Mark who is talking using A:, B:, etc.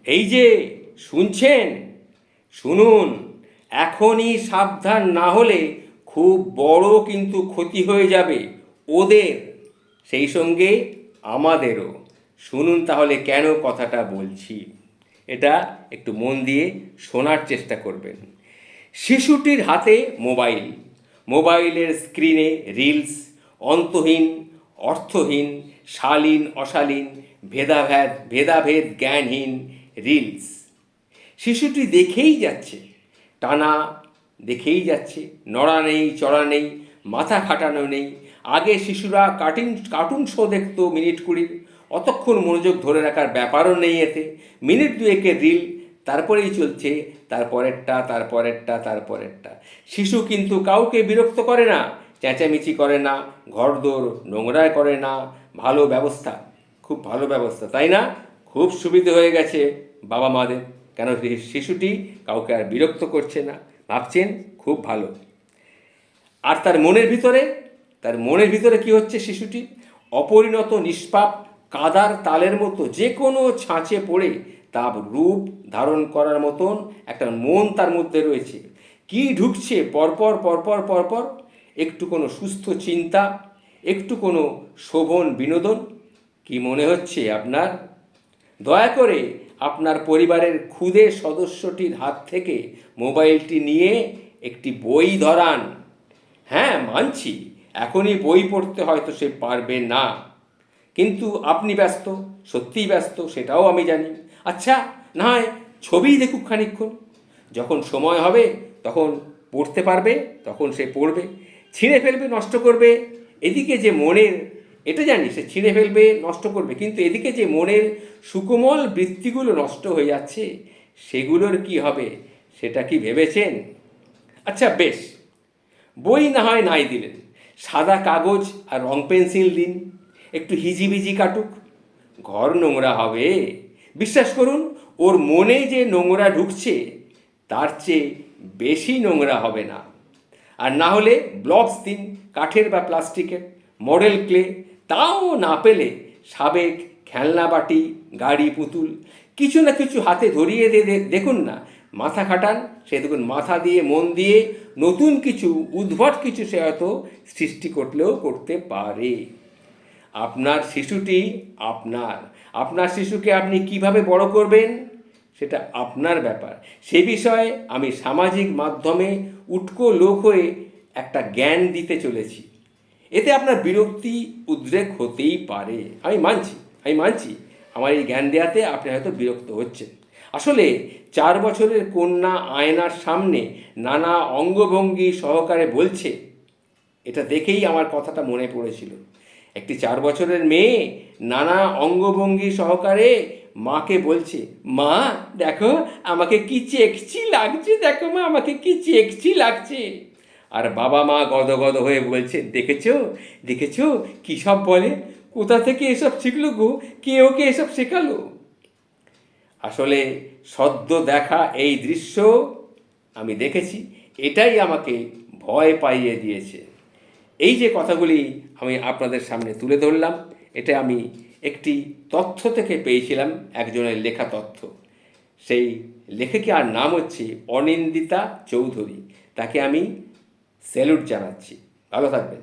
A: এই যে শুনছেন, শুনুন, এখনই সাবধান না হলে খুব বড় কিন্তু ক্ষতি হয়ে যাবে ওদের, সেই সঙ্গে আমাদেরও। শুনুন তাহলে কেন কথাটা বলছি, এটা একটু মন দিয়ে শোনার চেষ্টা করবেন। শিশুটির হাতে মোবাইল, মোবাইলের স্ক্রিনে রিলস, অন্তহীন অর্থহীন, শালীন অশালীন, ভেদাভেদ জ্ঞানহীন রিলস। শিশুটি দেখেই যাচ্ছে, টানা দেখেই যাচ্ছে, নড়া নেই, চড়া নেই, মাথা খাটানো নেই। আগে শিশুরা কার্টুন শো দেখতো মিনিট কুড়ির, অতক্ষণ মনোযোগ ধরে রাখার ব্যাপারও নেই এতে। মিনিট দুয়েকের রিল, তারপরেই চলছে তারপরেরটা তারপরেরটা তারপরেরটা। শিশু কিন্তু কাউকে বিরক্ত করে না, চেঁচামেচি করে না, ঘরদোর নোংরা করে না। ভালো ব্যবস্থা, খুব ভালো ব্যবস্থা, তাই না? খুব সুবিধে হয়ে গেছে বাবা মাদের, কেন শিশুটি কাউকে আর বিরক্ত করছে না। ভাবছেন খুব ভালো। আর তার মনের ভিতরে কি হচ্ছে? শিশুটি অপরিণত নিষ্পাপ কাদার তালের মতো যে কোনো ছাঁচে পড়ে তার রূপ ধারণ করার মতন একটা মন তার মধ্যে রয়েছে। কি ঢুকছে পরপর পরপর পরপর? একটু কোনো সুস্থ চিন্তা, একটু কোনো শোভন বিনোদন। কি মনে হচ্ছে আপনার? দয়া করে আপনার পরিবারের ক্ষুদে সদস্যটির হাত থেকে মোবাইলটি নিয়ে একটি বই ধরান। হ্যাঁ, মানছি এখনই বই পড়তে হয়তো সে পারবে না, কিন্তু আপনি ব্যস্ত, সত্যিই ব্যস্ত, সেটাও আমি জানি। আচ্ছা, না হয় ছবিই দেখুক খানিকক্ষণ, যখন সময় হবে তখন পড়তে পারবে, তখন সে পড়বে। ছিঁড়ে ফেলবে, নষ্ট করবে, এদিকে যে মনের, এটা জানি সে ছিঁড়ে ফেলবে, নষ্ট করবে, কিন্তু এদিকে যে মনের সুকোমল বৃত্তিগুলো নষ্ট হয়ে যাচ্ছে, সেগুলোর কি হবে সেটা কি ভেবেছেন? আচ্ছা বেশ, বই না হয় নাই দিলেন, সাদা কাগজ আর রং পেন্সিল দিন, একটু হিজিবিজি কাটুক। ঘর নোংরা হবে, বিশ্বাস করুন, ওর মনে যে নোংরা ঢুকছে তার চেয়ে বেশি নোংরা হবে না। আর না হলে ব্লকস দিন, কাঠের বা প্লাস্টিকের, মডেল ক্লে, তাও না পেলে সাবেক খেলনা বাটি, গাড়ি, পুতুল, কিছু না কিছু হাতে ধরিয়ে দেখুন না। মাথা খাটান, সে দেখুন মাথা দিয়ে মন দিয়ে নতুন কিছু, উদ্ভট কিছু সে হয়তো সৃষ্টি করতে পারে। আপনার শিশুটি আপনার, আপনার শিশুকে আপনি কিভাবে বড় করবেন সেটা আপনার ব্যাপার। সে বিষয়ে আমি সামাজিক মাধ্যমে উটকো লোক হয়ে একটা জ্ঞান দিতে চলেছি। এতে আপনার বিরক্তি উদ্রেক হতেই পারে, আমি মানছি আমার এই জ্ঞান দেওয়াতে আপনি হয়তো বিরক্ত হচ্ছেন। আসলে 4 বছরের কন্যা আয়নার সামনে নানা অঙ্গভঙ্গি সহকারে বলছে, এটা দেখেই আমার কথাটা মনে পড়েছিল। একটি 4 বছরের মেয়ে নানা অঙ্গভঙ্গি সহকারে মাকে বলছে, মা দেখো আমাকে কি চেকচি লাগছে, দেখো মা আমাকে কি চেকচি লাগছে। আর বাবা মা গদগদ হয়ে বলছে, দেখেছো দেখেছো কী সব বলে, কোথা থেকে এসব শিখলো গো, কে ওকে এসব শেখালো? আসলে সদ্য দেখা এই দৃশ্য আমি দেখেছি, এটাই আমাকে ভয় পাইয়ে দিয়েছে। এই যে কথাগুলি আমি আপনাদের সামনে তুলে ধরলাম, এটা আমি একটি তথ্য থেকে পেয়েছিলাম, একজনের লেখা তথ্য। সেই লেখকের নাম হচ্ছে অনিন্দিতা চৌধুরী, তাকে আমি স্যালুট জানাচ্ছি। ভালো থাকবেন।